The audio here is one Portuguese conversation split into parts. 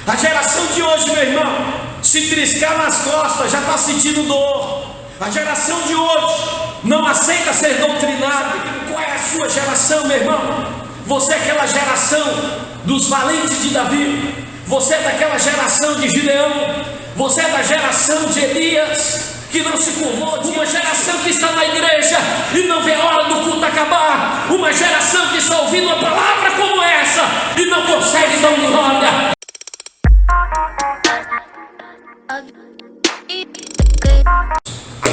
A geração de hoje, meu irmão, se triscar nas costas já está sentindo dor. A geração de hoje não aceita ser doutrinada. Qual é a sua geração, meu irmão? Você é aquela geração dos valentes de Davi. Você é daquela geração de Gideão. Você é da geração de Elias, que não se curvou. Uma geração que está na igreja e não vê a hora do culto acabar. Uma geração que está ouvindo uma palavra como essa e não consegue dar glória.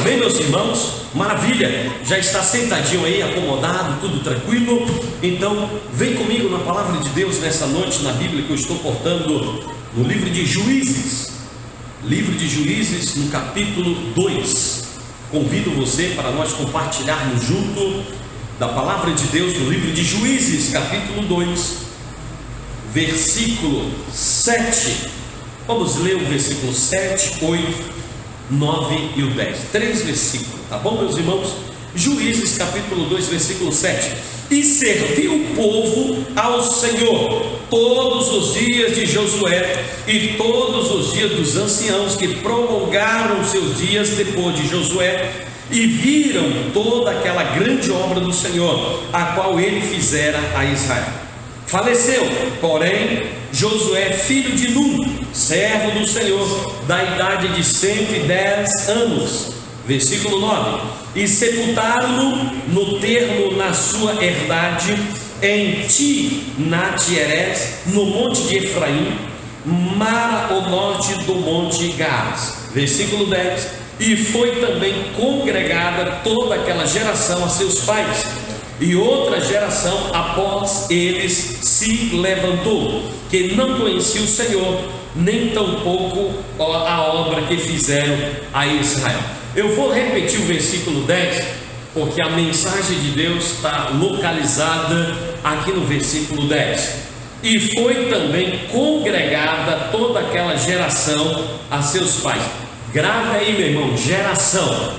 Bem, meus irmãos, maravilha, já está sentadinho aí, acomodado, tudo tranquilo. Então vem comigo na palavra de Deus nessa noite, na Bíblia que eu estou portando, no livro de Juízes, no capítulo 2. Convido você para nós compartilharmos junto da palavra de Deus no livro de Juízes, capítulo 2, versículo 7. Vamos ler o versículo 7, 8, 9 e o 10, 3 versículos, tá bom, meus irmãos? Juízes capítulo 2, versículo 7. E serviu o povo ao Senhor todos os dias de Josué e todos os dias dos anciãos que prolongaram seus dias depois de Josué, e viram toda aquela grande obra do Senhor, a qual ele fizera a Israel. Faleceu, porém, Josué, filho de Nun, servo do Senhor, da idade de 110 anos. Versículo 9. E sepultaram-no no termo na sua herdade, em Ti-Natieres, no monte de Efraim, mar ao norte do monte Gaás. Versículo 10. E foi também congregada toda aquela geração a seus pais, e outra geração após eles se levantou, que não conhecia o Senhor, nem tampouco a obra que fizeram a Israel. Eu vou repetir o versículo 10, porque a mensagem de Deus está localizada aqui no versículo 10. E foi também congregada toda aquela geração a seus pais. Grave aí, meu irmão, geração.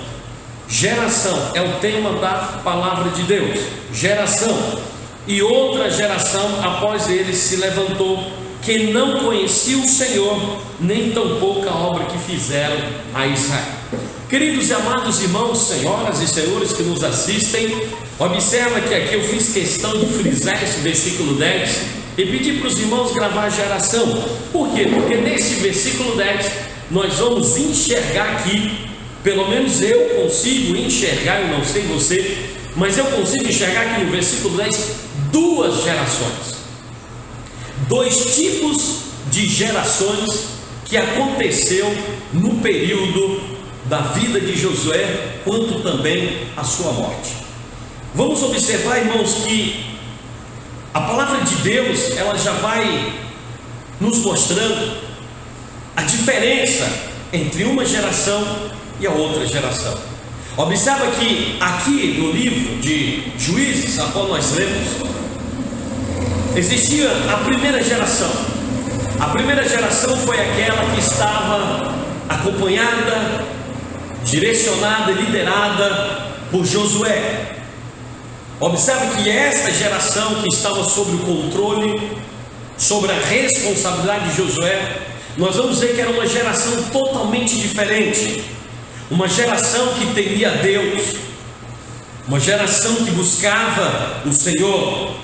Geração é o tema da palavra de Deus. Geração. E outra geração após ele se levantou, que não conhecia o Senhor, nem tampouco a obra que fizeram a Israel. Queridos e amados irmãos, senhoras e senhores que nos assistem, observa que aqui eu fiz questão de frisar esse versículo 10 e pedir para os irmãos gravar a geração. Por quê? Porque nesse versículo 10 nós vamos enxergar aqui, pelo menos eu consigo enxergar, eu não sei você, mas eu consigo enxergar aqui no versículo 10 duas gerações, dois tipos de gerações que aconteceu no período da vida de Josué, quanto também a sua morte. Vamos observar, irmãos, que a palavra de Deus ela já vai nos mostrando a diferença entre uma geração e a outra geração. Observa que aqui no livro de Juízes, a qual nós lemos, existia a primeira geração. A primeira geração foi aquela que estava acompanhada, direcionada e liderada por Josué. Observe que essa geração que estava sob o controle, sobre a responsabilidade de Josué, nós vamos ver que era uma geração totalmente diferente. Uma geração que temia a Deus, uma geração que buscava o Senhor,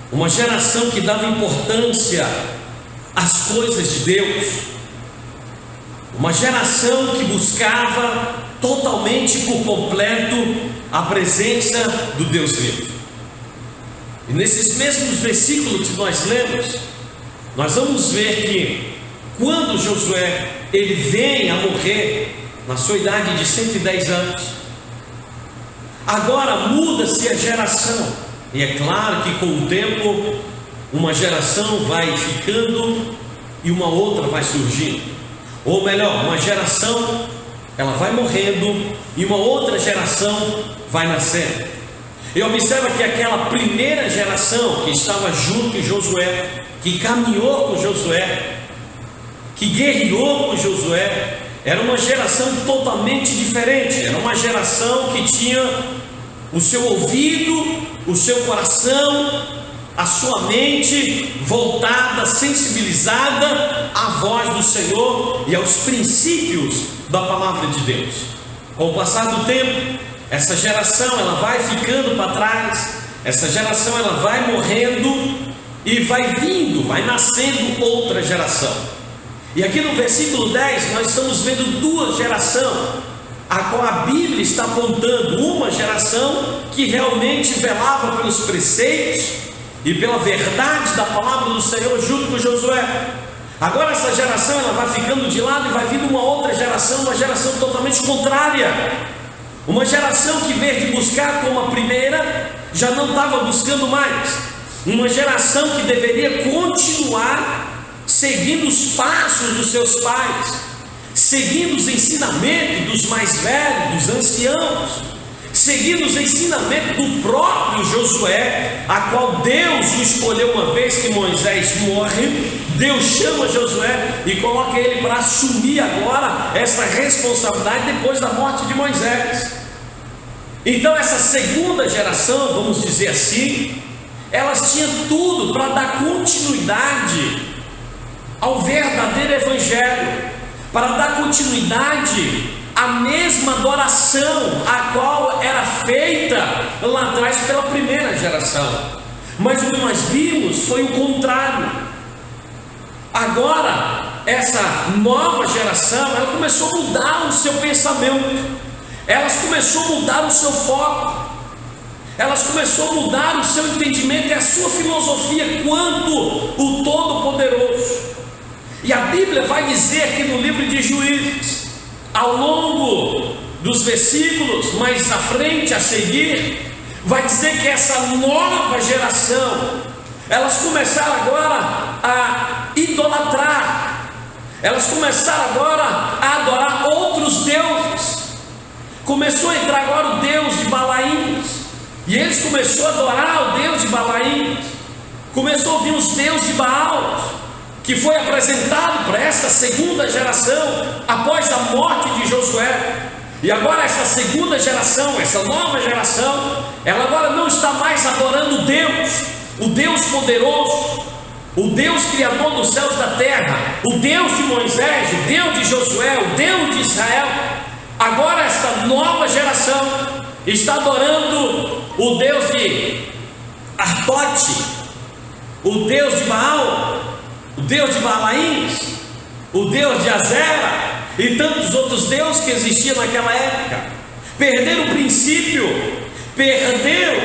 uma geração que dava importância às coisas de Deus, uma geração que buscava totalmente por completo a presença do Deus vivo. E nesses mesmos versículos que nós lemos, nós vamos ver que quando Josué ele vem a morrer na sua idade de 110 anos, agora muda-se a geração. E é claro que com o tempo uma geração vai ficando e uma outra vai surgindo. Ou melhor, uma geração ela vai morrendo e uma outra geração vai nascendo. E observa que aquela primeira geração que estava junto com Josué, que caminhou com Josué, que guerreou com Josué, era uma geração totalmente diferente. Era uma geração que tinha o seu ouvido, o seu coração a sua mente voltada, sensibilizada à voz do Senhor e aos princípios da palavra de Deus. Com o passar do tempo, essa geração ela vai ficando para trás, essa geração ela vai morrendo e vai nascendo outra geração. E aqui no versículo 10 nós estamos vendo duas gerações, a qual a Bíblia está apontando. Uma geração que realmente velava pelos preceitos e pela verdade da palavra do Senhor junto com Josué. Agora essa geração ela vai ficando de lado e vai vindo uma outra geração, uma geração totalmente contrária, uma geração que, em vez de buscar como a primeira, já não estava buscando mais, uma geração que deveria continuar seguindo os passos dos seus pais, seguindo os ensinamentos dos mais velhos, dos anciãos, seguindo os ensinamentos do próprio Josué, a qual Deus o escolheu uma vez que Moisés morre. Deus chama Josué e coloca ele para assumir agora essa responsabilidade depois da morte de Moisés. Então essa segunda geração, vamos dizer assim, elas tinham tudo para dar continuidade ao verdadeiro evangelho, para dar continuidade à mesma adoração a qual era feita lá atrás pela primeira geração. Mas o que nós vimos foi o contrário. Agora essa nova geração ela começou a mudar o seu pensamento, elas começou a mudar o seu foco, elas começou a mudar o seu entendimento e a sua filosofia quanto o Todo-Poderoso. E a Bíblia vai dizer aqui no livro de Juízes, ao longo dos versículos mais à frente a seguir, vai dizer que essa nova geração, elas começaram agora a idolatrar, elas começaram agora a adorar outros deuses. Começou a entrar agora o Deus de Balaíns, e eles começaram a adorar o Deus de Balaíns, começou a ouvir os deuses de Baal, que foi apresentado para essa segunda geração após a morte de Josué. E agora essa segunda geração, essa nova geração, ela agora não está mais adorando Deus, o Deus poderoso, o Deus criador dos céus e da terra, o Deus de Moisés, o Deus de Josué, o Deus de Israel. Agora esta nova geração está adorando o Deus de Artote, o Deus de Baal, o Deus de Balaíns, o Deus de Azera e tantos outros deuses que existiam naquela época. Perderam o princípio, perderam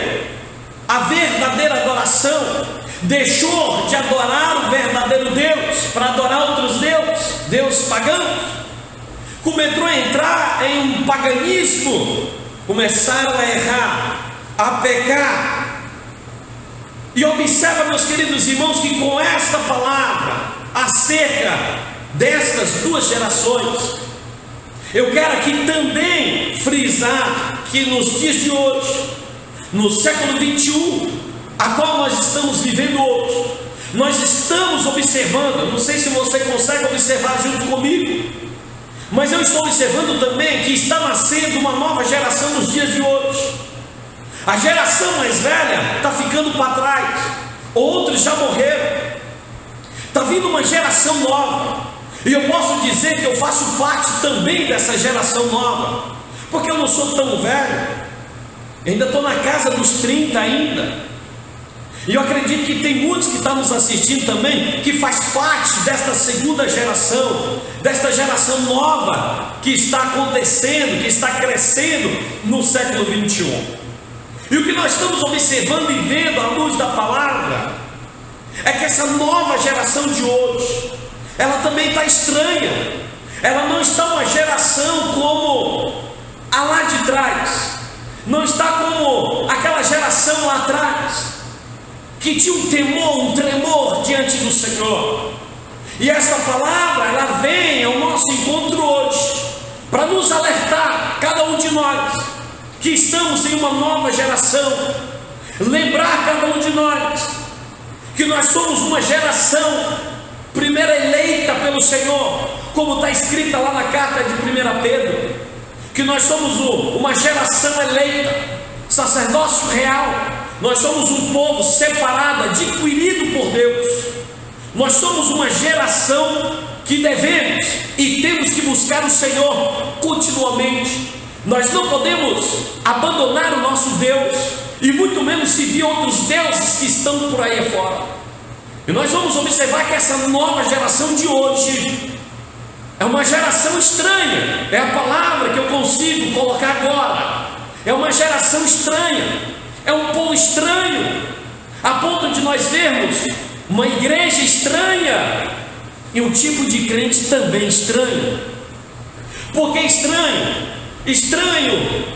a verdadeira adoração, deixou de adorar o verdadeiro Deus para adorar outros deuses pagãos, começou a entrar em um paganismo, começaram a errar, a pecar. E observa, meus queridos irmãos, que com esta palavra acerca destas duas gerações, eu quero aqui também frisar que nos dias de hoje, no século 21, a qual nós estamos vivendo hoje, nós estamos observando, não sei se você consegue observar junto comigo, mas eu estou observando também que está nascendo uma nova geração nos dias de hoje. A geração mais velha está ficando para trás, outros já morreram, está vindo uma geração nova, e eu posso dizer que eu faço parte também dessa geração nova, porque eu não sou tão velho, ainda estou na casa dos 30 ainda, e eu acredito que tem muitos que estão nos assistindo também, que faz parte desta segunda geração, desta geração nova, que está acontecendo, que está crescendo no século 21, e o que nós estamos observando e vendo à luz da palavra, é que essa nova geração de hoje, ela também está estranha, ela não está uma geração como a lá de trás, não está como aquela geração lá atrás, que tinha um temor, um tremor diante do Senhor. E essa palavra, ela vem ao nosso encontro hoje, para nos alertar, cada um de nós, que estamos em uma nova geração, lembrar cada um de nós, que nós somos uma geração, primeiro eleita pelo Senhor, como está escrita lá na carta de 1 Pedro, que nós somos uma geração eleita, sacerdócio real, Nós somos um povo separado, adquirido por Deus. Nós somos uma geração que devemos e temos que buscar o Senhor continuamente. Nós não podemos abandonar o nosso Deus e muito menos seguir outros deuses que estão por aí fora. E nós vamos observar que essa nova geração de hoje é uma geração estranha. É a palavra que eu consigo colocar agora. É uma geração estranha. É um povo estranho, a ponto de nós vermos uma igreja estranha e um tipo de crente também estranho. Por que estranho? Estranho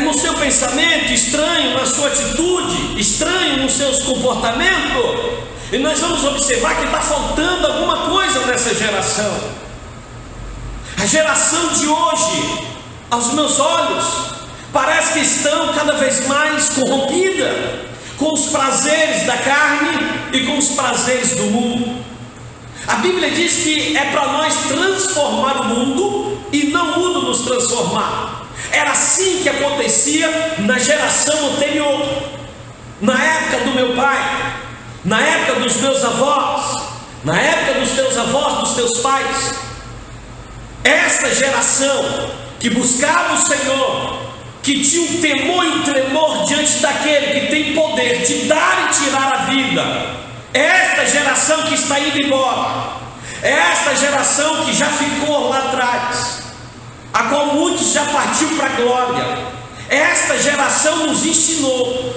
no seu pensamento, estranho na sua atitude, estranho nos seus comportamentos. E nós vamos observar que está faltando alguma coisa nessa geração. A geração de hoje, aos meus olhos, parece que estão cada vez mais corrompida com os prazeres da carne e com os prazeres do mundo. A Bíblia diz que é para nós transformar o mundo e não o mundo nos transformar. Era assim que acontecia na geração anterior, na época do meu pai, na época dos meus avós, na época dos teus avós, dos teus pais. Esta geração que buscava o Senhor, que tinha um temor e um tremor diante daquele que tem poder de dar e tirar a vida. Esta geração que está indo embora, esta geração que já ficou lá atrás, a qual muitos já partiu para a glória. Esta geração nos ensinou,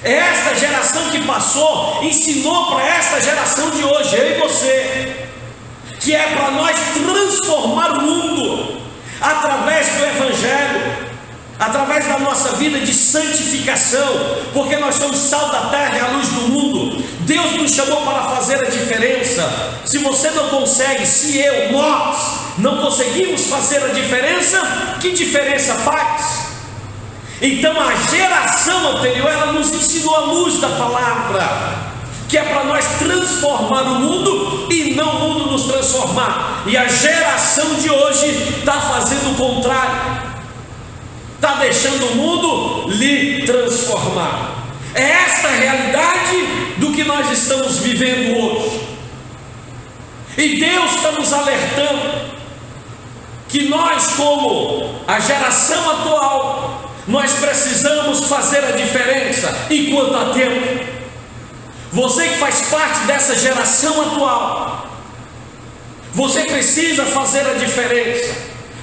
esta geração que passou ensinou para esta geração de hoje, eu e você, que é para nós transformar o mundo através do Evangelho, através da nossa vida de santificação, porque nós somos sal da terra e a luz do mundo. Deus nos chamou para fazer a diferença. Se você não consegue, nós não conseguimos fazer a diferença, que diferença faz? Então a geração anterior, ela nos ensinou a luz da palavra, que é para nós transformar o mundo e não o mundo nos transformar. E a geração de hoje está fazendo o contrário, está deixando o mundo lhe transformar. É esta a realidade do que nós estamos vivendo hoje. E Deus está nos alertando que nós, como a geração atual, nós precisamos fazer a diferença enquanto há tempo. Você que faz parte dessa geração atual, você precisa fazer a diferença,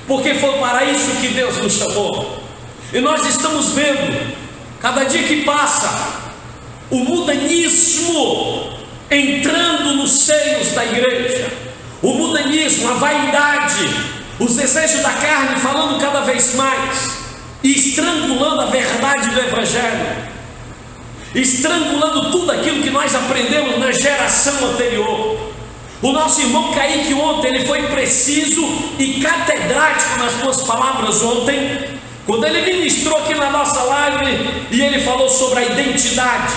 porque foi para isso que Deus nos chamou. E nós estamos vendo, cada dia que passa, o mundanismo entrando nos seios da igreja. O mundanismo, a vaidade, os desejos da carne falando cada vez mais, e estrangulando a verdade do Evangelho, estrangulando tudo aquilo que nós aprendemos na geração anterior. O nosso irmão Kaique ontem, ele foi preciso e catedrático nas suas palavras ontem, quando ele ministrou aqui na nossa live, e ele falou sobre a identidade.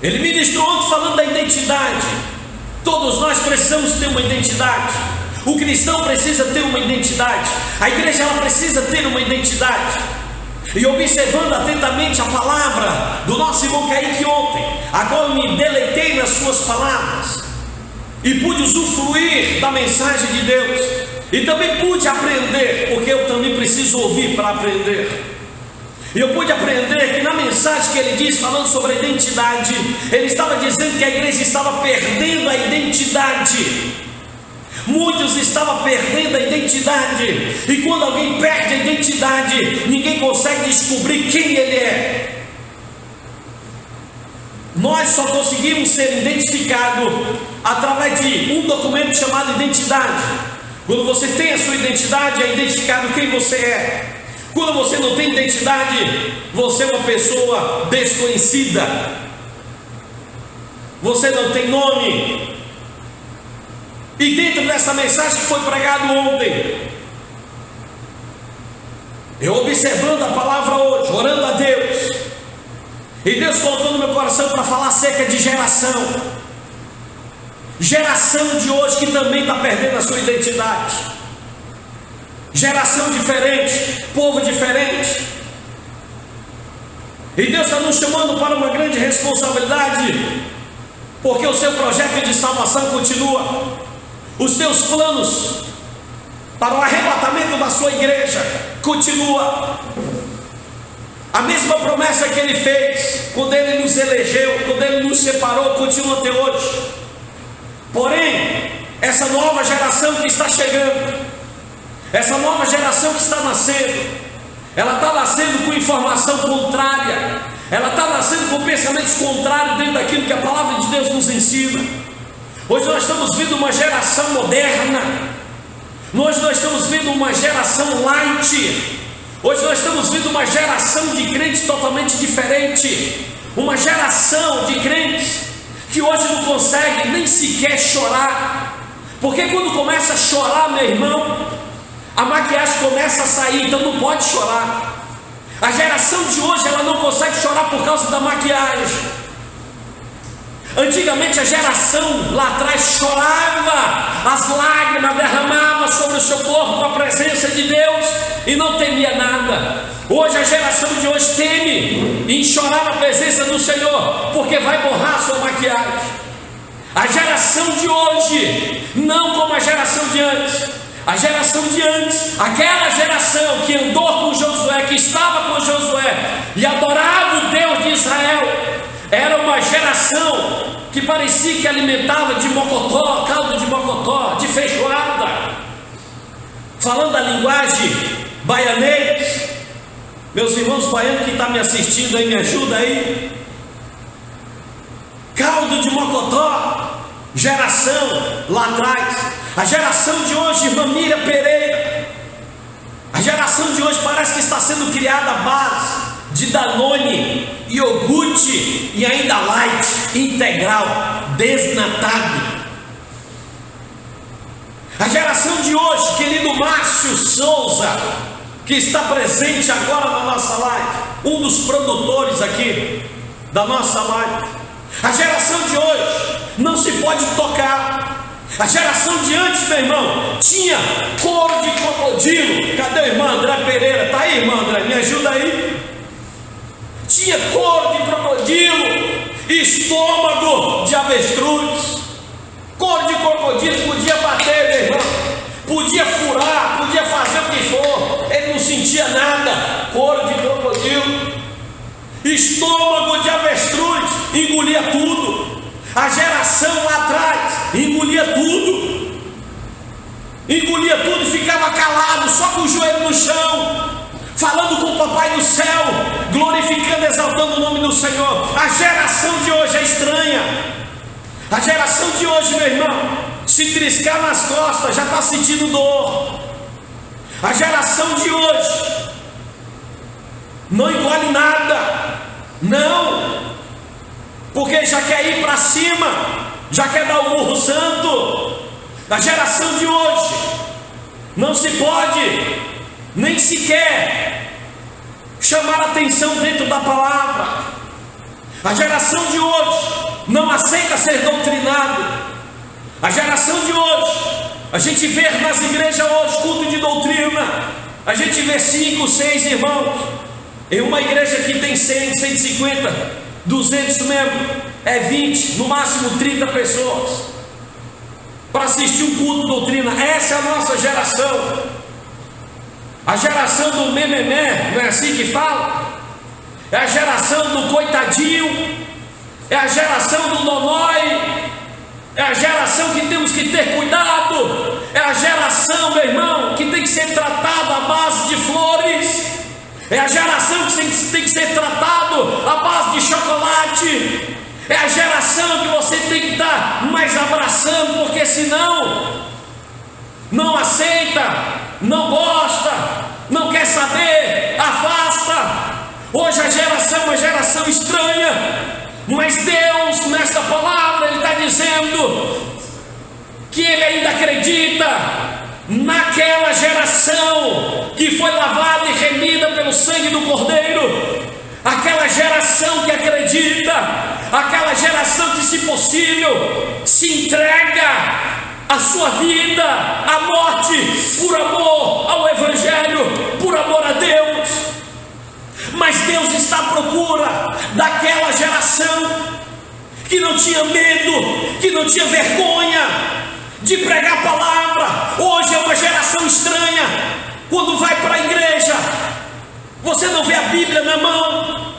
Ele ministrou ontem falando da identidade. Todos nós precisamos ter uma identidade. O cristão precisa ter uma identidade. A igreja, ela precisa ter uma identidade. E observando atentamente a palavra do nosso irmão Kaique ontem, agora eu me deleitei nas suas palavras e pude usufruir da mensagem de Deus. E também pude aprender, porque eu também preciso ouvir para aprender. E eu pude aprender que na mensagem que ele diz, falando sobre a identidade, ele estava dizendo que a igreja estava perdendo a identidade. Muitos estavam perdendo a identidade. E quando alguém perde a identidade, ninguém consegue descobrir quem ele é. Nós só conseguimos ser identificados através de um documento chamado identidade. Quando você tem a sua identidade, é identificado quem você é. Quando você não tem identidade, você é uma pessoa desconhecida. Você não tem nome. E dentro dessa mensagem que foi pregada ontem, eu observando a palavra hoje, orando a Deus, e Deus colocou no meu coração para falar acerca de geração de hoje que também está perdendo a sua identidade. Geração diferente, povo diferente. E Deus está nos chamando para uma grande responsabilidade, porque o seu projeto de salvação continua. Os seus planos para o arrebatamento da sua igreja continua. A mesma promessa que Ele fez quando Ele nos elegeu, quando Ele nos separou, continua até hoje. Porém, essa nova geração que está chegando, essa nova geração que está nascendo, ela está nascendo com informação contrária, ela está nascendo com pensamentos contrários dentro daquilo que a palavra de Deus nos ensina. Hoje nós estamos vendo uma geração moderna, hoje nós estamos vendo uma geração light, hoje nós estamos vendo uma geração de crentes totalmente diferente, uma geração de crentes que hoje não consegue nem sequer chorar, porque quando começa a chorar, meu irmão, a maquiagem começa a sair, então não pode chorar. A geração de hoje, ela não consegue chorar por causa da maquiagem. Antigamente a geração lá atrás chorava, as lágrimas derramavam sobre o seu corpo com a presença de Deus e não temia nada. Hoje a geração de hoje teme em chorar na presença do Senhor, porque vai borrar a sua maquiagem. A geração de hoje, não como a geração de antes. A geração de antes, aquela geração que andou com Josué, que estava com Josué e adorava o Deus de Israel, era uma geração que parecia que alimentava de mocotó, caldo de mocotó, de feijoada, falando a linguagem baianês. Meus irmãos baianos que estão me assistindo aí, me ajuda aí. Caldo de mocotó, geração lá atrás. A geração de hoje, irmã Miriam Pereira, a geração de hoje parece que está sendo criada à base de Danone, iogurte e ainda light, integral, desnatado. A geração de hoje, querido Márcio Souza, que está presente agora na nossa live, um dos produtores aqui da nossa live. A geração de hoje não se pode tocar. A geração de antes, meu irmão, tinha couro de crocodilo. Cadê a irmã André Pereira? Está aí, irmã André, me ajuda aí. Tinha couro de crocodilo, estômago de avestruz. Couro de crocodilo podia bater, meu irmão, podia furar, podia fazer o que for, ele não sentia nada. Couro de crocodilo, estômago de avestruz, engolia tudo. A geração lá atrás engolia tudo e ficava calado, só com o joelho no chão, falando com o papai do céu, glorificando, exaltando o nome do Senhor. A geração de hoje é estranha. A geração de hoje, meu irmão, se triscar nas costas já está sentindo dor. A geração de hoje não engole nada, não, porque já quer ir para cima, já quer dar o murro santo. A geração de hoje não se pode nem sequer chamar atenção dentro da palavra. A geração de hoje não aceita ser doutrinado. A geração de hoje, a gente vê nas igrejas hoje culto de doutrina, a gente vê 5, 6 irmãos. Em uma igreja que tem 100, 150, 200 membros, é 20, no máximo 30 pessoas para assistir um culto de doutrina. Essa é a nossa geração. A geração do mememé, não é assim que fala? É a geração do coitadinho, é a geração do nonói, é a geração que temos que ter cuidado, é a geração, meu irmão, que tem que ser tratada à base de flores, é a geração que tem que ser tratado à base de chocolate, é a geração que você tem que estar mais abraçando, porque senão não aceita, não gosta, não quer saber, afasta. Hoje a geração é uma geração estranha, mas Deus nesta palavra Ele está dizendo que Ele ainda acredita naquela geração que foi lavada e remida pelo sangue do Cordeiro, aquela geração que acredita, aquela geração que, se possível, se entrega a sua vida à morte por amor ao Evangelho, por amor a Deus. Mas Deus está à procura daquela geração que não tinha medo, que não tinha vergonha de pregar a palavra. Hoje é uma geração estranha. Quando vai para a igreja, você não vê a Bíblia na mão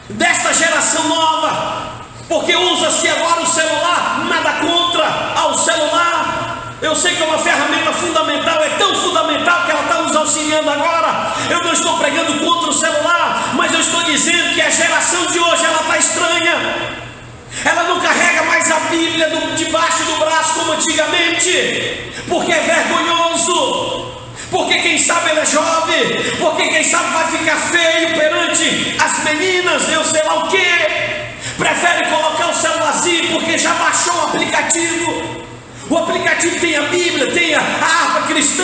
desta geração nova, porque usa-se agora o celular. Nada contra ao celular, eu sei que é uma ferramenta fundamental, é tão fundamental que ela está nos auxiliando agora. Eu não estou pregando contra o celular, mas eu estou dizendo que a geração de hoje, ela está estranha. Ela não carrega mais a Bíblia debaixo do braço como antigamente, porque é vergonhoso, porque quem sabe ela é jovem, porque quem sabe vai ficar feio perante as meninas, eu sei lá o que. Prefere colocar o celularzinho porque já baixou o aplicativo. O aplicativo tem a Bíblia, tem a harpa cristã.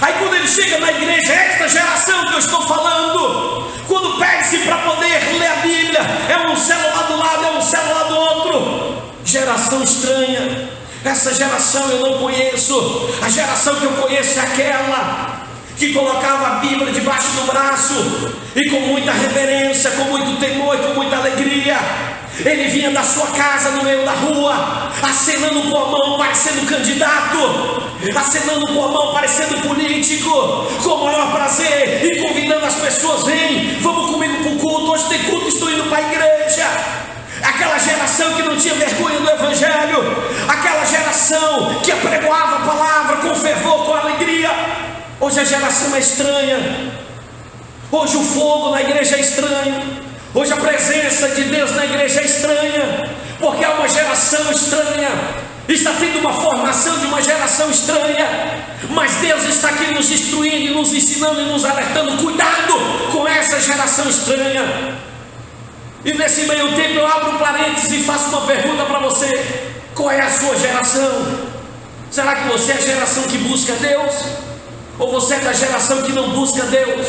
Aí quando ele chega na igreja, esta geração que eu estou falando, quando pede-se para poder ler a Bíblia, é um celular do lado, é um celular do outro. Geração estranha. Essa geração eu não conheço. A geração que eu conheço é aquela que colocava a Bíblia debaixo do braço e com muita reverência, com muito temor e com muita alegria, ele vinha da sua casa no meio da rua, acenando com a mão parecendo candidato, acenando com a mão parecendo político, com o maior prazer, e convidando as pessoas: vem, vamos comigo para o culto, hoje tem culto, estou indo para a igreja. Aquela geração que não tinha vergonha do evangelho, aquela geração que apregoava a palavra com fervor, com alegria. Hoje a geração é estranha. Hoje o fogo na igreja é estranho. Hoje a presença de Deus na igreja é estranha, porque é uma geração estranha. Está tendo uma formação de uma geração estranha. Mas Deus está aqui nos instruindo, nos ensinando e nos alertando: cuidado com essa geração estranha. E nesse meio tempo eu abro um parênteses e faço uma pergunta para você: qual é a sua geração? Será que você é a geração que busca Deus? Ou você é da geração que não busca Deus?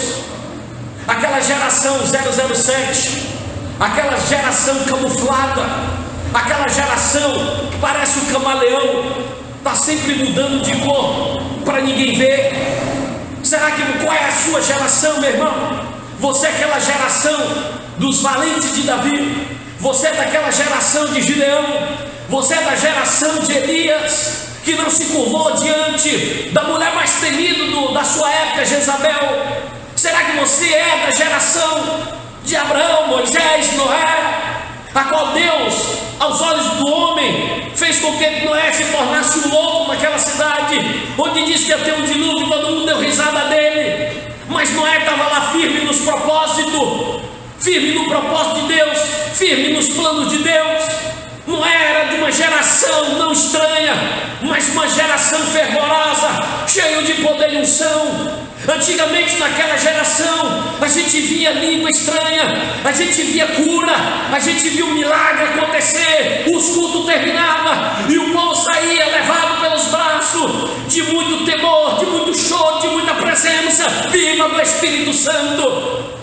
Aquela geração 007, aquela geração camuflada, aquela geração que parece um camaleão, está sempre mudando de cor para ninguém ver. Será que qual é a sua geração, meu irmão? Você é aquela geração dos valentes de Davi, você é daquela geração de Gideão, você é da geração de Elias, que não se curvou diante da mulher mais temida da sua época, Jezabel. Será que você é da geração de Abraão, Moisés, Noé, a qual Deus, aos olhos do homem, fez com que Noé se tornasse um louco naquela cidade, onde disse que ia ter um dilúvio e todo mundo deu risada dele? Mas Noé estava lá firme nos propósitos, firme no propósito de Deus, firme nos planos de Deus. Noé era de uma geração não estranha, mas uma geração fervorosa, cheia de poder e unção. Antigamente, naquela geração, a gente via língua estranha, a gente via cura, a gente via um milagre acontecer, os cultos terminavam e o povo saía levado pelos braços, de muito temor, de muito choro, de muita presença viva do Espírito Santo.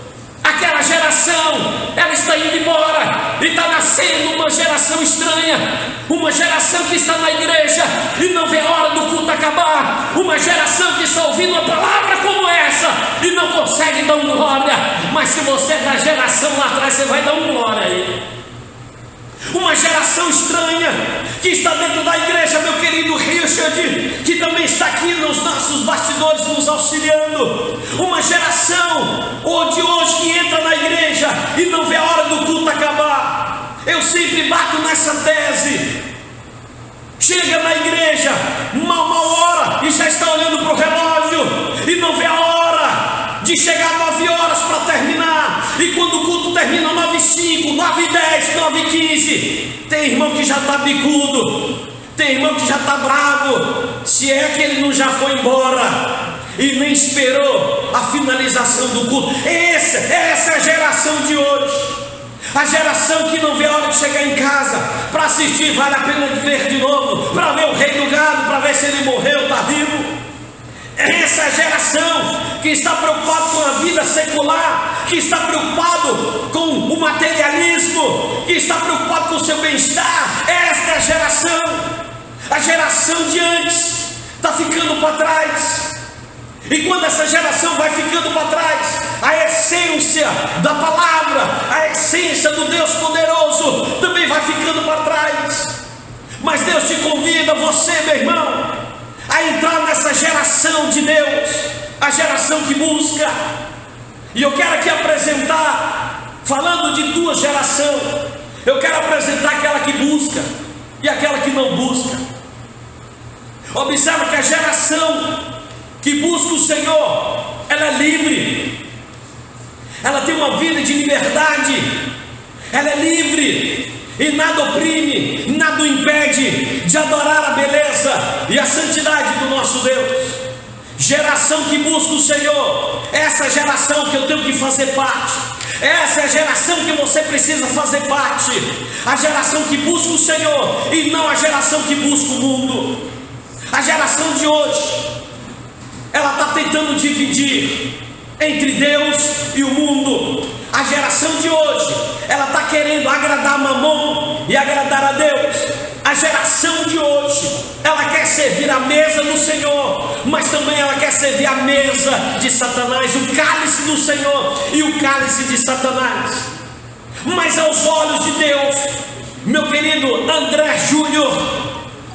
Aquela geração, ela está indo embora e está nascendo uma geração estranha, uma geração que está na igreja e não vê a hora do culto acabar, uma geração que está ouvindo uma palavra como essa e não consegue dar um glória. Mas se você é da geração lá atrás, você vai dar um glória aí. Uma geração estranha que está dentro da igreja, meu querido Richard, que também está aqui nos nossos bastidores nos auxiliando. Uma geração de hoje que entra na igreja e não vê a hora do culto acabar. Eu sempre bato nessa tese. Chega na igreja, uma hora, e já está olhando para o relógio e não vê a hora de chegar 9 horas para terminar. E quando o culto termina 9h05, 9h10, 9h15, tem irmão que já está bicudo, tem irmão que já está bravo, se é que ele não já foi embora e nem esperou a finalização do culto. Essa é a geração de hoje. A geração que não vê a hora de chegar em casa para assistir, vale a pena ver de novo, para ver o rei do gado, para ver se ele morreu, está vivo. Essa é a geração que está preocupado com a vida secular, que está preocupado com o materialismo, que está preocupado com o seu bem-estar. Esta é a geração de antes está ficando para trás. E quando essa geração vai ficando para trás, a essência da palavra, a essência do Deus poderoso também vai ficando para trás. Mas Deus te convida, você, meu irmão, a entrar nessa geração de Deus, a geração que busca. E eu quero aqui apresentar, falando de duas gerações, eu quero apresentar aquela que busca e aquela que não busca. Observa que a geração que busca o Senhor, ela é livre, ela tem uma vida de liberdade, ela é livre, e nada oprime, nada o impede de adorar a beleza e a santidade do nosso Deus. Geração que busca o Senhor, essa geração que eu tenho que fazer parte, essa é a geração que você precisa fazer parte, a geração que busca o Senhor e não a geração que busca o mundo. A geração de hoje, ela está tentando dividir entre Deus e o mundo. A geração de hoje, ela está querendo agradar Mamon e agradar a Deus. A geração de hoje, ela quer servir a mesa do Senhor, mas também ela quer servir a mesa de Satanás, o cálice do Senhor e o cálice de Satanás. Mas aos olhos de Deus, meu querido André Júnior,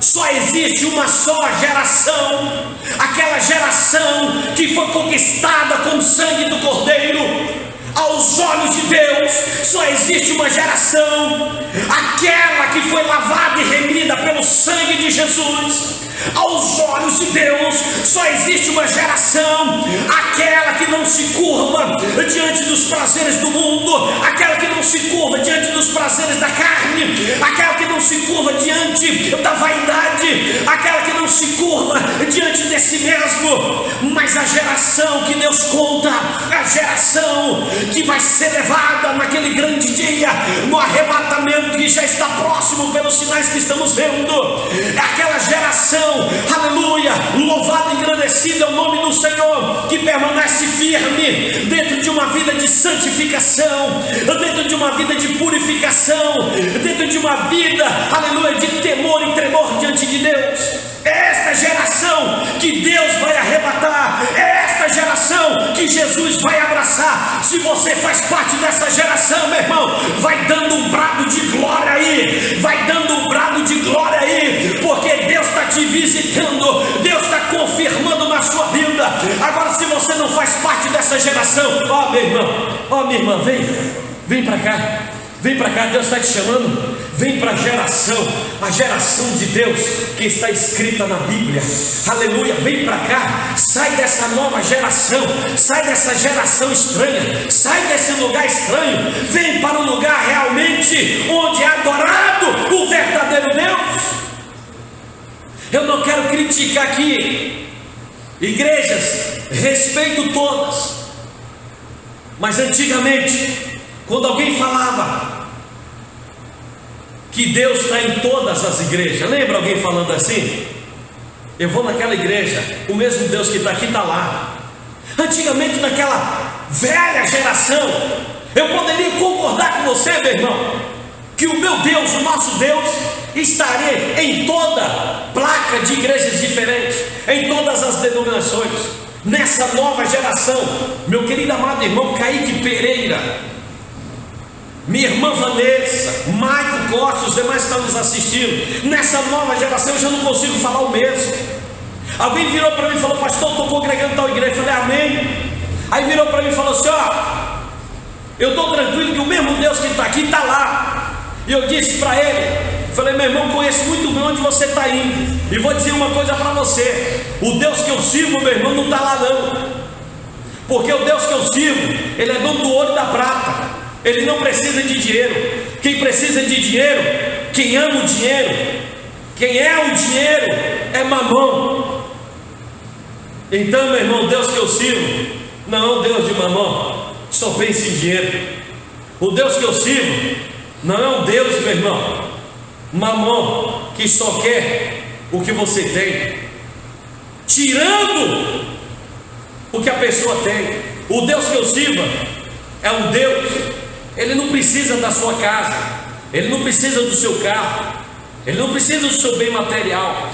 só existe uma só geração, aquela geração que foi conquistada com o sangue do Cordeiro. Aos olhos de Deus, só existe uma geração, aquela que foi lavada e remida pelo sangue de Jesus. Aos olhos de Deus, só existe uma geração, aquela que não se curva diante dos prazeres do mundo, aquela que não se curva diante dos prazeres da carne, aquela que não se curva diante da vaidade, aquela que não se curva diante de si mesmo. Mas a geração que Deus conta, a geração que vai ser levada naquele grande dia, no arrebatamento que já está próximo pelos sinais que estamos vendo, é aquela geração, aleluia, louvado e engrandecido é o nome do Senhor, que permanece firme dentro de uma vida de santificação, dentro de uma vida de purificação, dentro de uma vida, aleluia, de temor e tremor diante de Deus. É esta geração que Deus vai arrebatar, é esta geração que Jesus vai abraçar. Se você faz parte dessa geração, meu irmão, vai dando um brado de glória aí, vai dando um brado de glória aí, porque Deus está te visitando, Deus está confirmando na sua vida. Agora, se você não faz parte dessa geração, ó meu irmão, ó minha irmã, vem para cá. Vem para cá, Deus está te chamando. Vem para a geração de Deus que está escrita na Bíblia. Aleluia, vem para cá. Sai dessa nova geração, sai dessa geração estranha, sai desse lugar estranho. Vem para um lugar realmente onde é adorado o verdadeiro Deus. Eu não quero criticar aqui igrejas, respeito todas, mas antigamente, quando alguém falava que Deus está em todas as igrejas, lembra alguém falando assim? Eu vou naquela igreja, o mesmo Deus que está aqui está lá. Antigamente, naquela velha geração, eu poderia concordar com você, meu irmão, que o meu Deus, o nosso Deus, estaria em toda placa de igrejas diferentes, em todas as denominações. Nessa nova geração, meu querido amado irmão Kaique Pereira, minha irmã Vanessa, Maico Costa, os demais que estão nos assistindo, nessa nova geração eu já não consigo falar o mesmo. Alguém virou para mim e falou: pastor, estou congregando tal igreja. Eu falei: amém. Aí virou para mim e falou assim: ó, eu estou tranquilo que o mesmo Deus que está aqui está lá. E eu disse para ele, falei: meu irmão, conheço muito bem onde você está indo, e vou dizer uma coisa para você: o Deus que eu sirvo, meu irmão, não está lá não, porque o Deus que eu sirvo, Ele é dono do ouro e da prata, Ele não precisa de dinheiro. Quem precisa de dinheiro, quem ama o dinheiro, quem é o dinheiro, é Mamon. Então, meu irmão, Deus que eu sirvo não é um Deus de Mamon, que só pensa em dinheiro. O Deus que eu sirvo não é um Deus, meu irmão, Mamon, que só quer o que você tem, tirando o que a pessoa tem. O Deus que eu sirvo é um Deus, Ele não precisa da sua casa, Ele não precisa do seu carro, Ele não precisa do seu bem material.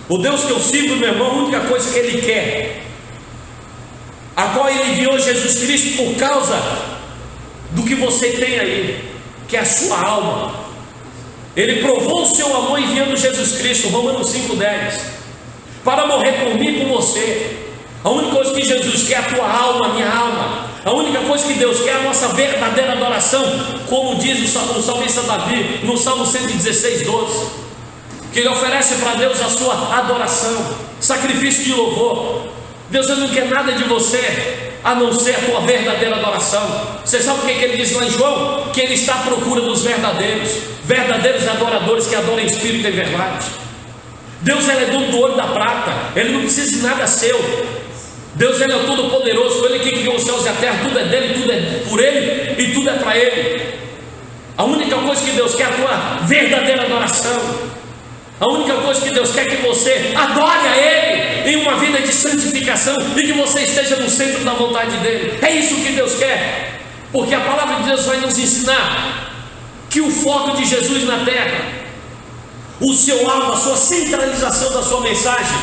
O Deus que eu sirvo, meu irmão, a única coisa que Ele quer qual Ele enviou Jesus Cristo por causa do que você tem aí, que é a sua alma. Ele provou o seu amor enviando Jesus Cristo, Romanos 5,10, para morrer por mim e por você. A única coisa que Jesus quer é a tua alma, a minha alma. A única coisa que Deus quer é a nossa verdadeira adoração, como diz o salmista Davi no Salmo 116:12, que ele oferece para Deus a sua adoração, sacrifício de louvor. Deus não quer nada de você a não ser a tua verdadeira adoração. Você sabe o que ele diz lá em João? Que Ele está à procura dos verdadeiros adoradores que adoram em espírito e em verdade. Deus, Ele é dono do ouro e da prata, Ele não precisa de nada seu. Deus, Ele é o Todo-Poderoso, foi Ele que criou os céus e a terra, tudo é dEle, tudo é por Ele e tudo é para Ele. A única coisa que Deus quer é a tua verdadeira adoração. A única coisa que Deus quer é que você adore a Ele em uma vida de santificação e que você esteja no centro da vontade dEle. É isso que Deus quer, porque a palavra de Deus vai nos ensinar que o foco de Jesus na terra, o seu alvo, a sua centralização da sua mensagem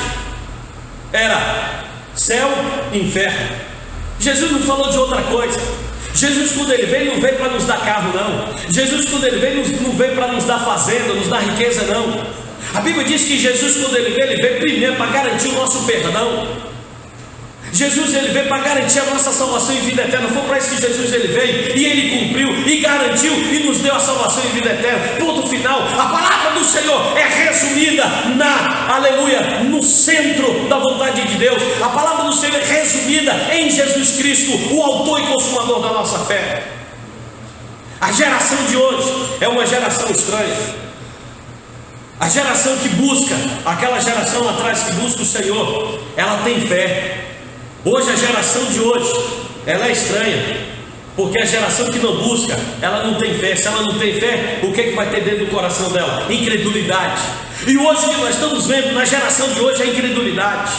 era céu e inferno. Jesus não falou de outra coisa. Jesus, quando Ele veio, não veio para nos dar carro, não. Jesus, quando Ele veio, não veio para nos dar fazenda, nos dar riqueza, não. A Bíblia diz que Jesus, quando Ele veio primeiro para garantir o nosso perdão. Jesus, Ele veio para garantir a nossa salvação e vida eterna. Foi para isso que Jesus, Ele veio, e Ele cumpriu, e garantiu, e nos deu a salvação e vida eterna. Ponto final. A palavra do Senhor é resumida no centro da vontade de Deus. A palavra do Senhor é resumida em Jesus Cristo, o autor e consumador da nossa fé. A geração de hoje é uma geração estranha. A geração que busca, aquela geração lá atrás que busca o Senhor, ela tem fé. Hoje a geração de hoje, ela é estranha, porque a geração que não busca, ela não tem fé. Se ela não tem fé, o que é que vai ter dentro do coração dela? Incredulidade. E hoje o que nós estamos vendo na geração de hoje é a incredulidade.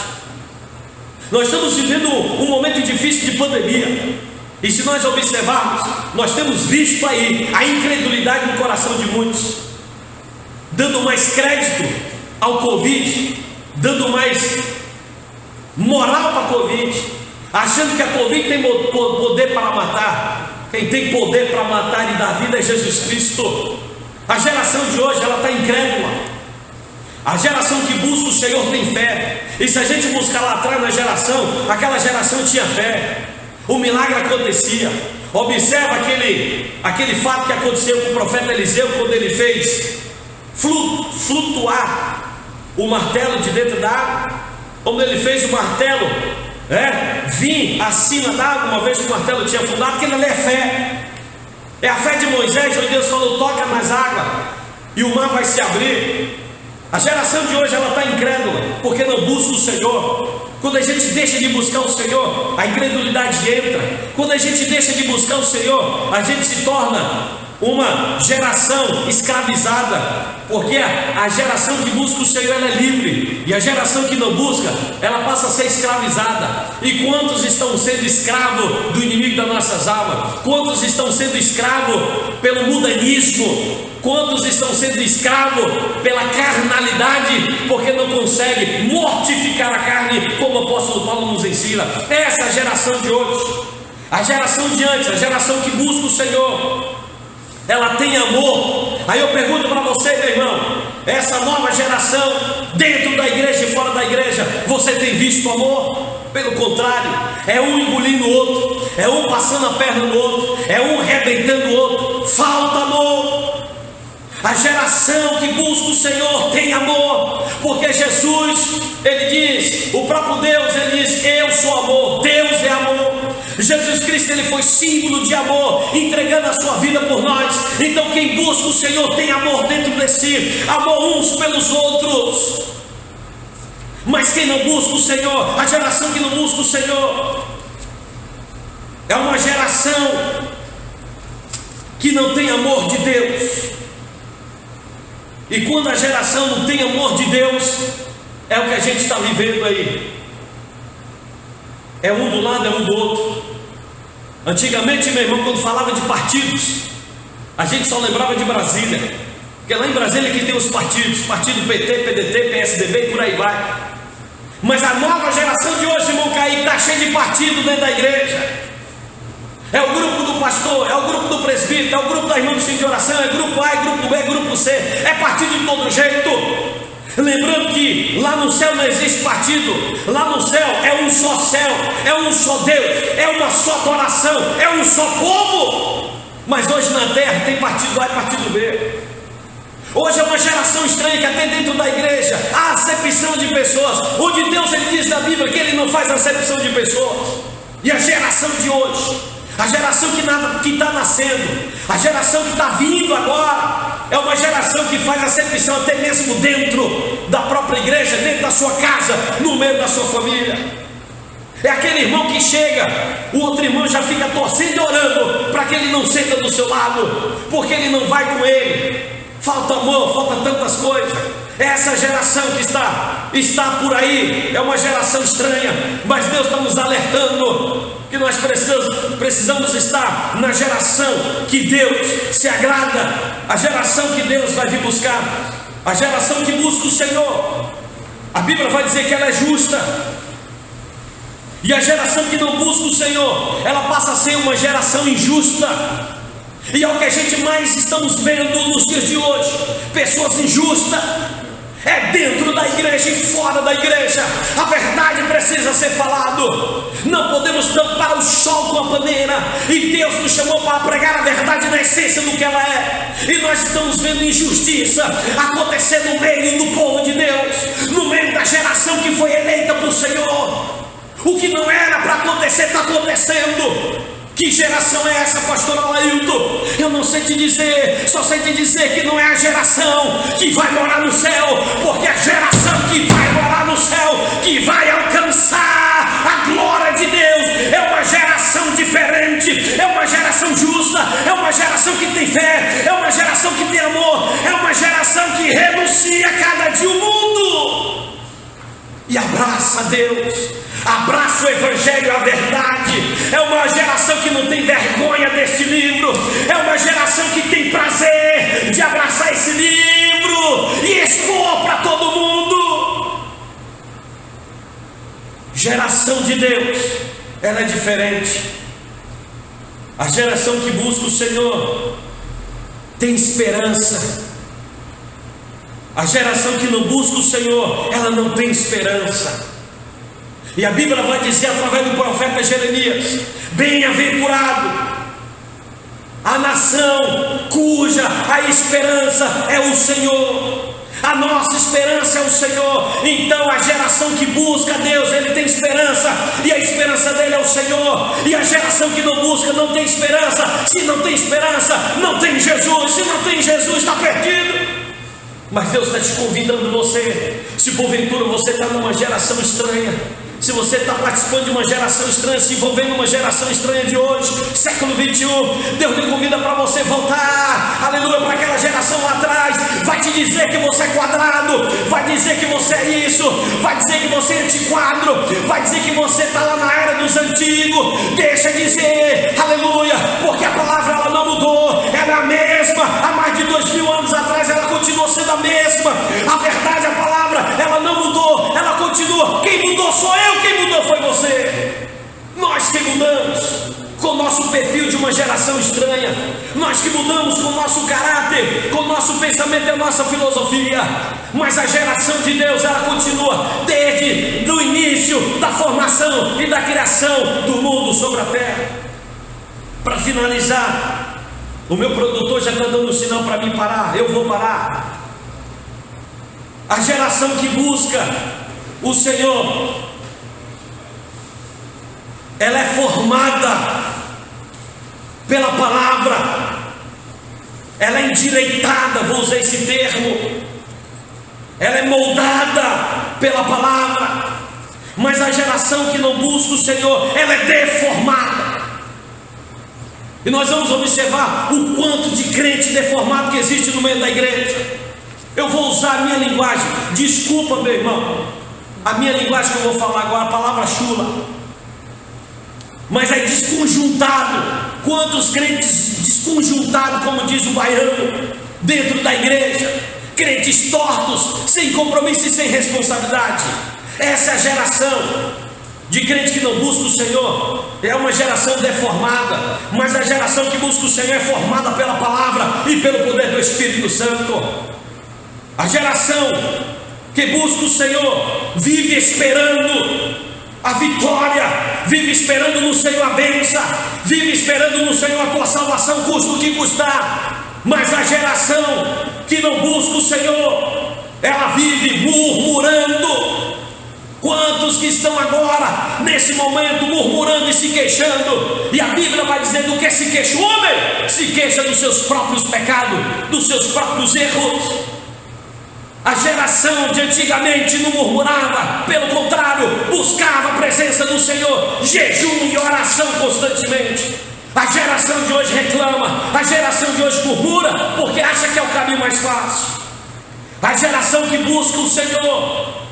Nós estamos vivendo um momento difícil de pandemia, e se nós observarmos, nós temos visto aí a incredulidade no coração de muitos, dando mais crédito ao Covid, dando mais moral para a Covid, achando que a Covid tem poder para matar. Quem tem poder para matar e dar vida é Jesus Cristo. A geração de hoje, ela está incrédula. A geração que busca o Senhor tem fé. E se a gente buscar lá atrás na geração, aquela geração tinha fé, o milagre acontecia. Observa aquele fato que aconteceu com o profeta Eliseu, quando ele fez flutuar o martelo de dentro da água. Quando ele fez o martelo vir acima da água, uma vez que o martelo tinha afundado, aquilo ali é fé. É a fé de Moisés, onde Deus falou: toca nas águas e o mar vai se abrir. A geração de hoje, ela está incrédula, porque não busca o Senhor. Quando a gente deixa de buscar o Senhor, a incredulidade entra. Quando a gente deixa de buscar o Senhor, a gente se torna uma geração escravizada, porque a geração que busca o Senhor, ela é livre, e a geração que não busca, ela passa a ser escravizada. E quantos estão sendo escravos do inimigo das nossas almas? Quantos estão sendo escravos pelo mundanismo? Quantos estão sendo escravos pela carnalidade, porque não conseguem mortificar a carne, como o apóstolo Paulo nos ensina? Essa é a geração de hoje. A geração de antes, a geração que busca o Senhor, ela tem amor. Aí eu pergunto para você, meu irmão, essa nova geração, dentro da igreja e fora da igreja, você tem visto amor? Pelo contrário, é um engolindo o outro, é um passando a perna no outro, é um arrebentando o outro. Falta amor. A geração que busca o Senhor tem amor, porque Jesus, Ele diz, o próprio Deus, Ele diz: eu sou amor, Deus é amor. Jesus Cristo, Ele foi símbolo de amor, entregando a sua vida por nós. Então quem busca o Senhor tem amor dentro de si, amor uns pelos outros. Mas quem não busca o Senhor, a geração que não busca o Senhor, é uma geração que não tem amor de Deus. E quando a geração não tem amor de Deus, é o que a gente está vivendo aí. É um do lado, é um do outro. Antigamente, meu irmão, quando falava de partidos, a gente só lembrava de Brasília, porque lá em Brasília que tem os partidos, partido PT, PDT, PSDB e por aí vai. Mas a nova geração de hoje, irmão Kaique, está cheia de partido dentro da igreja. É o grupo do pastor, é o grupo do presbítero, é o grupo da irmã do centro de oração, é grupo A, é grupo B, é grupo C, é partido de todo jeito. Lembrando que lá no céu não existe partido, lá no céu é um só céu, é um só Deus, é uma só adoração, é um só povo. Mas hoje na terra tem partido A e partido B. Hoje é uma geração estranha que até dentro da igreja há acepção de pessoas, onde Deus ele diz na Bíblia que ele não faz acepção de pessoas. E a geração de hoje, a geração que está nascendo, a geração que está vindo agora, é uma geração que faz acepção até mesmo dentro da própria igreja, dentro da sua casa, no meio da sua família. É aquele irmão que chega, o outro irmão já fica torcendo e orando para que ele não senta do seu lado, porque ele não vai com ele. Falta amor, falta tantas coisas. Essa geração que está por aí é uma geração estranha, mas Deus está nos alertando que nós precisamos estar na geração que Deus se agrada, a geração que Deus vai vir buscar, a geração que busca o Senhor. A Bíblia vai dizer que ela é justa, e a geração que não busca o Senhor, ela passa a ser uma geração injusta. E é o que a gente mais estamos vendo nos dias de hoje, pessoas injustas. É dentro da igreja e fora da igreja. A verdade precisa ser falado. Não podemos tampar o sol com a paneira. E Deus nos chamou para pregar a verdade na essência do que ela é. E nós estamos vendo injustiça acontecer no meio do povo de Deus, no meio da geração que foi eleita por Senhor. O que não era para acontecer está acontecendo. Que geração é essa, pastor Alailton? Eu não sei te dizer, só sei te dizer que não é a geração que vai morar no céu, porque a geração que vai morar no céu, que vai alcançar a glória de Deus, é uma geração diferente, é uma geração justa, é uma geração que tem fé, é uma geração que tem amor, é uma geração que renuncia cada dia o mundo e abraça a Deus, abraça o Evangelho, a verdade. É uma geração que não tem vergonha deste livro, é uma geração que tem prazer de abraçar esse livro e expor para todo mundo. Geração de Deus, ela é diferente. A geração que busca o Senhor tem esperança. A geração que não busca o Senhor, ela não tem esperança. E a Bíblia vai dizer através do profeta Jeremias: bem-aventurado a nação cuja a esperança é o Senhor. A nossa esperança é o Senhor. Então a geração que busca Deus, ele tem esperança, e a esperança dele é o Senhor. E a geração que não busca não tem esperança. Se não tem esperança, não tem Jesus. Se não tem Jesus, está perdido. Mas Deus está te convidando, você, se porventura você está numa geração estranha, se você está participando de uma geração estranha, se envolvendo numa geração estranha de hoje, século 21, Deus lhe convida para você voltar, aleluia, para aquela geração lá atrás. Vai te dizer que você é quadrado, vai dizer que você é isso, vai dizer que você é antiquadro, vai dizer que você está lá na era dos antigos. Deixa dizer, aleluia, porque a palavra ela não mudou, ela é a mesma. Há mais de 2000 anos atrás ela continuou sendo a mesma. A verdade, a palavra, ela não mudou, ela continua. Quem mudou sou eu, quem mudou foi você. Nós que mudamos com o nosso perfil de uma geração estranha, nós que mudamos com o nosso caráter, com o nosso pensamento e a nossa filosofia. Mas a geração de Deus, ela continua desde o início da formação e da criação do mundo sobre a terra. Para finalizar, o meu produtor já está dando um sinal para mim parar, eu vou parar. A geração que busca o Senhor, ela é formada pela palavra, ela é endireitada, vou usar esse termo, ela é moldada pela palavra. Mas a geração que não busca o Senhor, ela é deformada. E nós vamos observar o quanto de crente deformado que existe no meio da igreja. Eu vou usar a minha linguagem, desculpa meu irmão, a minha linguagem que eu vou falar agora, a palavra chula, mas é desconjuntado. Quantos crentes desconjuntados, como diz o baiano, dentro da igreja, crentes tortos, sem compromisso e sem responsabilidade. Essa é a geração de crente que não busca o Senhor. É uma geração deformada, mas a geração que busca o Senhor é formada pela palavra e pelo poder do Espírito Santo. A geração que busca o Senhor vive esperando a vitória, vive esperando no Senhor a bênção, vive esperando no Senhor a tua salvação, custa o que custar. Mas a geração que não busca o Senhor, ela vive murmurando. Quantos que estão agora, nesse momento, murmurando e se queixando? E a Bíblia vai dizer do que se queixa o homem? Se queixa dos seus próprios pecados, dos seus próprios erros. A geração de antigamente não murmurava, pelo contrário, buscava a presença do Senhor, jejum e oração constantemente. A geração de hoje reclama, a geração de hoje murmura, porque acha que é o caminho mais fácil. A geração que busca o Senhor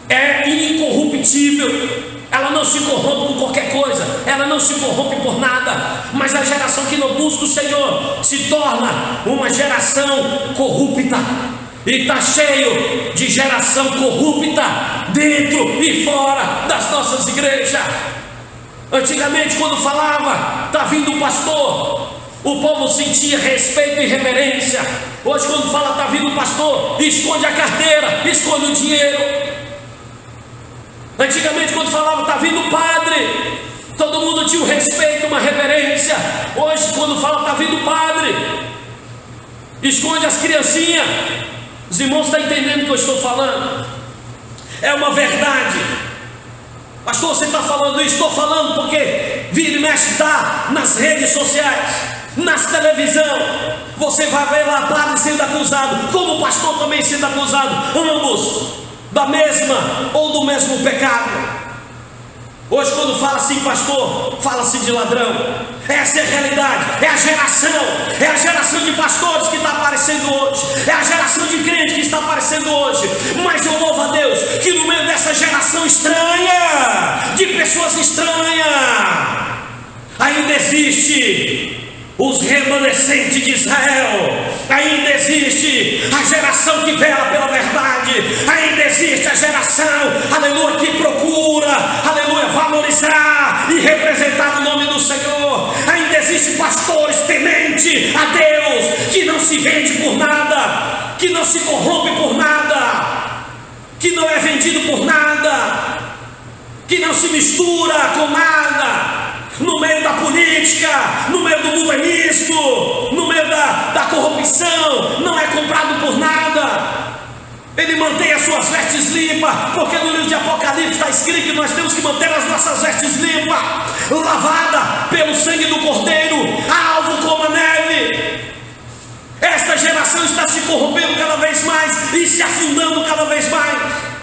é incorruptível, ela não se corrompe por qualquer coisa, ela não se corrompe por nada. Mas a geração que não busca o Senhor se torna uma geração corrupta. E está cheio de geração corrupta dentro e fora das nossas igrejas. Antigamente, quando falava, está vindo o pastor, o povo sentia respeito e reverência. Hoje, quando fala, está vindo o pastor, esconde a carteira, esconde o dinheiro. Antigamente, quando falava, está vindo o padre, todo mundo tinha um respeito, uma reverência. Hoje, quando fala, está vindo o padre, esconde as criancinhas. Os irmãos estão entendendo o que eu estou falando? É uma verdade. Pastor, você está falando isso? Estou falando porque vira e mexe está nas redes sociais, nas televisão. Você vai ver lá padre sendo acusado, como o pastor também sendo acusado, ambos da mesma ou do mesmo pecado. Hoje, quando fala assim, pastor, fala-se de ladrão. Essa é a realidade, é a geração de pastores que está aparecendo hoje, é a geração de crentes que está aparecendo hoje. Mas eu louvo a Deus que no meio dessa geração estranha, de pessoas estranhas, ainda existe os remanescentes de Israel, ainda existe a geração que vela pela verdade, ainda existe a geração, aleluia, que procura, aleluia, valorizar e representar o nome do Senhor. Ainda existe pastores tementes a Deus, que não se vende por nada, que não se corrompe por nada, que não é vendido por nada, que não se mistura com nada. No meio da política, no meio do mundanismo, no meio da corrupção, não é comprado por nada. Ele mantém as suas vestes limpas, porque no livro de Apocalipse está escrito que nós temos que manter as nossas vestes limpas, lavada pelo sangue do Cordeiro, alvo como a neve. Esta geração está se corrompendo cada vez mais e se afundando cada vez mais.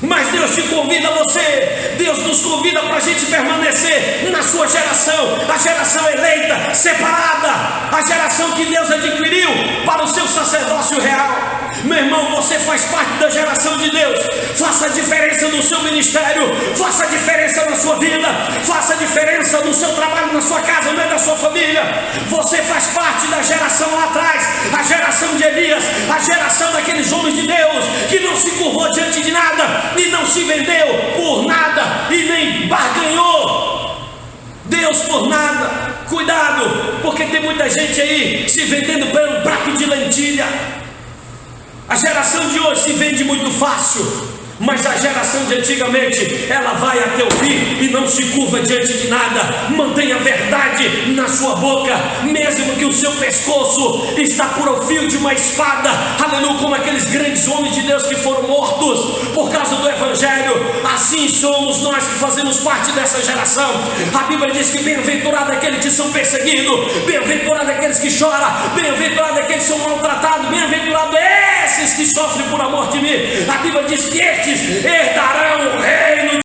Mas Deus te convida a você, Deus nos convida para a gente permanecer na sua geração, a geração eleita, separada, a geração que Deus adquiriu para o seu sacerdócio real. Meu irmão, você faz parte da geração de Deus. Faça a diferença no seu ministério, faça a diferença na sua vida, faça a diferença no seu trabalho, na sua casa, no meio da sua família. Você faz parte da geração lá atrás, a geração de Elias, a geração daqueles homens de Deus que não se curvou diante de nada e não se vendeu por nada e nem barganhou Deus por nada. Cuidado, porque tem muita gente aí se vendendo por um prato de lentilha. A geração de hoje se vende muito fácil, mas a geração de antigamente, ela vai até o fim e não se curva diante de nada. Mantenha a verdade na sua boca, mesmo que o seu pescoço está por o fio de uma espada, aleluia, como aqueles grandes homens de Deus que foram mortos por causa do Evangelho. Assim somos nós que fazemos parte dessa geração. A Bíblia diz que bem-aventurado é aqueles que são perseguidos, bem-aventurado é aqueles que choram, bem-aventurado é aqueles que são maltratados, bem-aventurado é esses que sofrem por amor de mim. A Bíblia diz que estes herdarão o reino